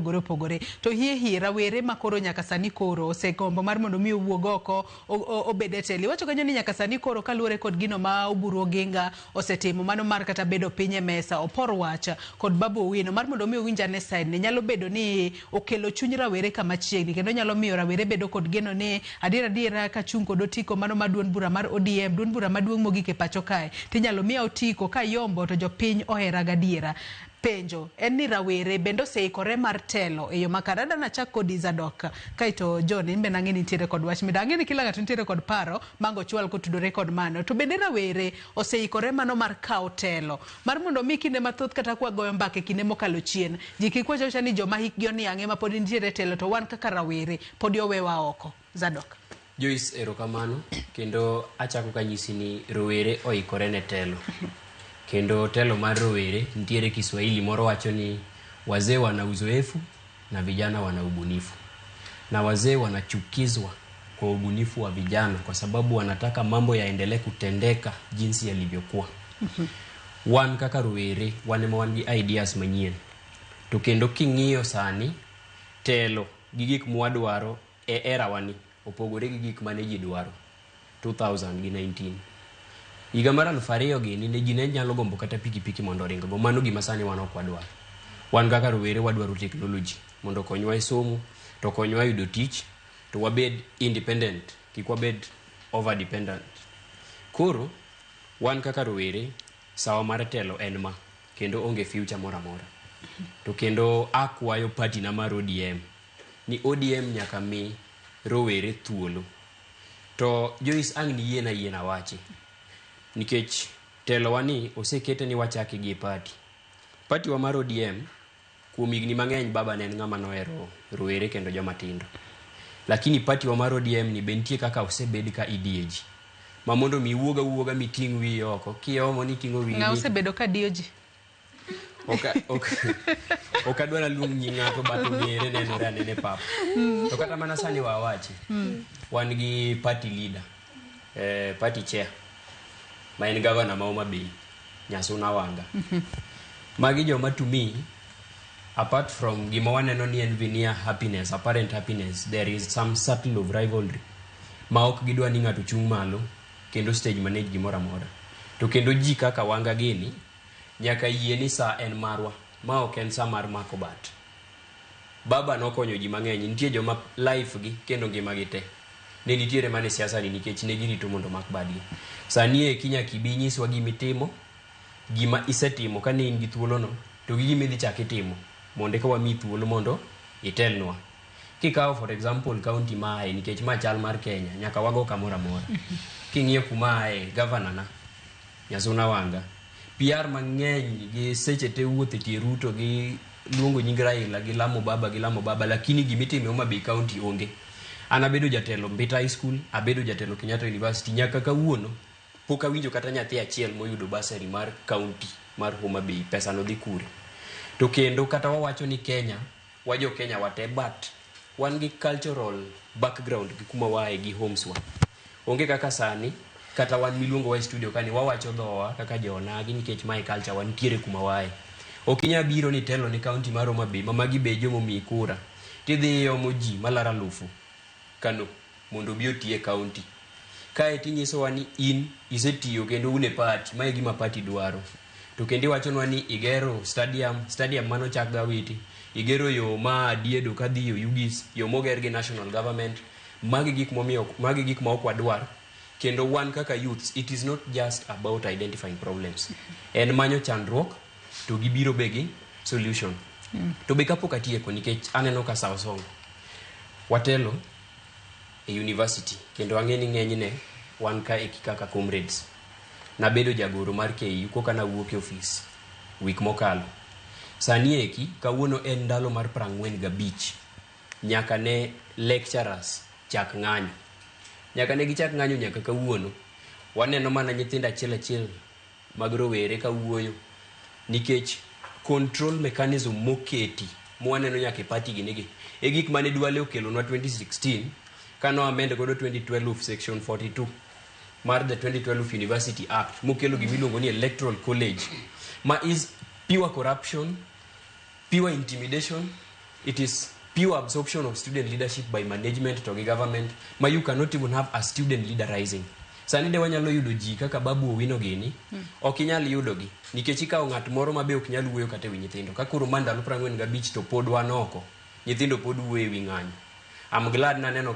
pogore to hie rawere makoro nyaka sani koro osegombo mar mondo mi owuog oko obede teli wacho kanyo ni nyaka sani koro kaluore kod gino ma Oburu Oginga osetimo mano mar kata bedo pinye mesa Opor Wacha kod Babu Owino mar mondo mi owinja ne side ne nyalo bedo ni okelo chuny rawere kama chiegni kendo nyalo miyo rawere bedo kod geno ni adiera ka chung kod otiko mano maduon bura mar ODM duon bura maduong mogik e pacho kae tinyalo miya otiko ka yombo to jopiny ohera gadiera. Penjo en ni rawere bendo seikore mar telo e yo makarada na chak kod Zadok kaito John imbe nang'eni nitiere kod wach midang'eni kila ng'ato nitiere kod paro mango chwal kotudore kod mano to bende rawere oseikore mano mar kao telo mar mondo mi kinde mathoth kata kwa goyo mbake kinde mokalo chien ji kik wacha ni joma hikgi oniang'e ma pod nitiere telo to wan kaka rawere pod owewa oko. Zadok Joyce erokamano kendo achako kanyisi ni rowere oikore ne telo kendo telo mar rowere nitiere Kiswahili moro wacho ni wazee wana uzoefu na vijana wana ubunifu, na wazee wanachukizwa kwa ubunifu wa vijana kwa sababu wanataka mambo yaendelee kutendeka jinsi yalivyokuwa. Wan kaka rowere wan gi ideas manyien to kendo king'iyo sani telo gi gik mwadwaro e era wani opogore gi gik mane ji dwaro 2019. Higa mar 2000 gini ne ji ne nyalo gombo kata pikipiki mondo ring go mano gima sani wan ok wadwaro. Wan kaka rowere wadwaro technology mondo konywa e somo to konywa yudo tich to wabed independent kik wabed over dependent. Koro wan kaka rowere sawa mar telo en ma kendo onge future mora mora. To kendo akwayo party na mar ODM ni ODM nyaka mi rowere thuolo. To Joyce ang' ni yiena wachi nikech telo wani osekete ni wachaki gi party wa mar ODM kuom higni mang'eny baba ne en ng'ama nohero rowere kendo joma tindo, lakini party wa mar ODM ni bentie kaka osebed ka idieji ma mondo mi wuoga miting wi oko kiomo ni tingo wi ng'a osebedo ka dioji okadwa na luong nyingato bato ngere nenore anene papa to kata mana sani wawachi wan gi party leader party chair ma en governor ma Homa Bay Nyasuna Wanga. Magi joma to me apart from gima waneno ni en veneer happiness, apparent happiness, there is some subtle of rivalry ma ok gidwa ni ng'ato chung malo kendo stage manage gimora mora. To kendo ji kaka Wanga gini nyaka yie ni sa en marwa ma ok en sa mar mako bat. Baba nokonyo ji mang'eny, nitie joma life gi kendo ngima gi te ne nitiere mane siasa ni nikech ne girito mondo mak badgi. Sani e Kenya kibinyiswa gimitimo gima isetimo ka ne in gi thuolo no to gigi midhi chak itimo mondo ka wami thuolo mondo itelnwa. Kikawo for example county ma ai nikech ma chal mar Kenya nyaka wago kamora mora. King'iyo kuma ai governor na Nyasuna Wanga PR mang'eny gi seche te wuothe tie Ruto gi luongo nying Raila gi lamo baba lakini gimitimo Homa Bay county onge. Anabedo jatelo Mbita High School, abedo jatelo Kenyatta University nyaka kawuono pok awinjo kata nyathi achiel moyudo basari mar county mar Homa Bay pesa no dhi kure. To kendo kata wawacho ni Kenya wajo Kenya wate but wan gi cultural background gi kuma wae gi homes wa. Onge kaka sani kata wan miluongo wa studio kani wawacho dhowa kaka jonagi nikech my culture wan tiere kuma wae. Okinya biro ni telo ni county mar Homa Bay magi bejo momi kura tidhi yomo ji malara lufu Kano mondo bi otie county kae tinyiso wani in isetiyo kendo une party mae gima party dwaro to kendo wachonwa ni igero stadium mano chak gawiti igero yo ma adiedo kadhi yo Ugis yo moger gi national government magi gik ma ok wadwar kendo wan kaka youths it is not just about identifying problems en manyo chandruok to gibiro begi solution to be kapok atieko nikech aneno ka Saosong watelo e university kendo ang'eni ng'enyne wan ka kaka comrades na bedo jagoro mar KU koka na wuok e office week mokalo sani eki kawuono en ndalo mar 45 nyaka ne lecturers chak ng'anyo nyaka ne gichak ng'anyo nyaka kawuono waneno mana nyithindo achiel mag rowere kawuoyo nikech control mechanism moketi mwaneno nyaka party ginigi e gik mane Duale okelo na 2016 kano amend godo 2012 section 42 mar the 2012 University Act mokelo gimiluongo ni Electoral College ma is pure corruption, pure intimidation, it is pure absorption of student leadership by management to government. Ma you cannot even have a student leader rising. Sani de wanyalo yudo ji kaka Babu Owino gini, okinyal yudo gi. Nikech ikawo ng'at moro mabe okinyal wuoyo kata wi nyithindo. Ka koro mandalo 45 to pod wan oko. Nyithindo pod wuoyo wi ng'anyo. I'm glad na neno